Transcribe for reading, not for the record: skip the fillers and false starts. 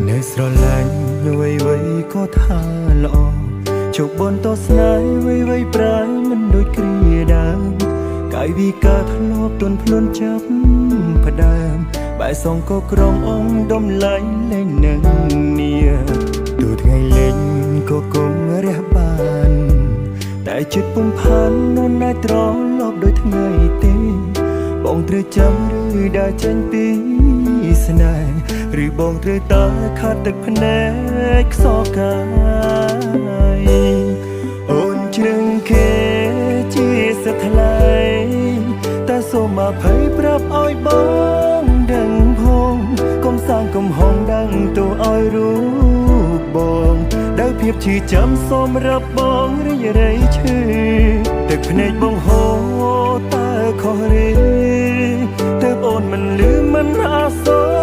នៅស្រឡាញ់វ័យក៏ថាល្អជោគបនតស្នេហ៍វ័យប្រាយមិនដូចគ្រាដើមកាយវិការធ្លាប់ទន់ភ្លន់ចាប់ផ្ដើមបែសងក៏ក្រងអងដំឡៃលែងនឹងនាទូថ្ងៃលេងក៏គុំរះបានតែចិត្តពុំផាននួនណាយត្រឡប់ដូចថ្ងៃទេបងត្រូវចាំឬដើរចេញពីស្នេហ៍ឬបងត្រូវតើខាត់ទឹកភ្នែកខ្សោកាយអូនជ្រឹងគេជាសថ្លៃតែសូមអភ័យប្រាប់ឲ្យបងដឹងផងកុំសាងកំហុសដឹងទៅឲ្យរូបបងដោយភាពឈឺចាំសូមរាប់បងរីរៃឈឺទឹកភ្នែកបងហូរតើខុសឬទើបអូនមិនលឺមិនអាសរ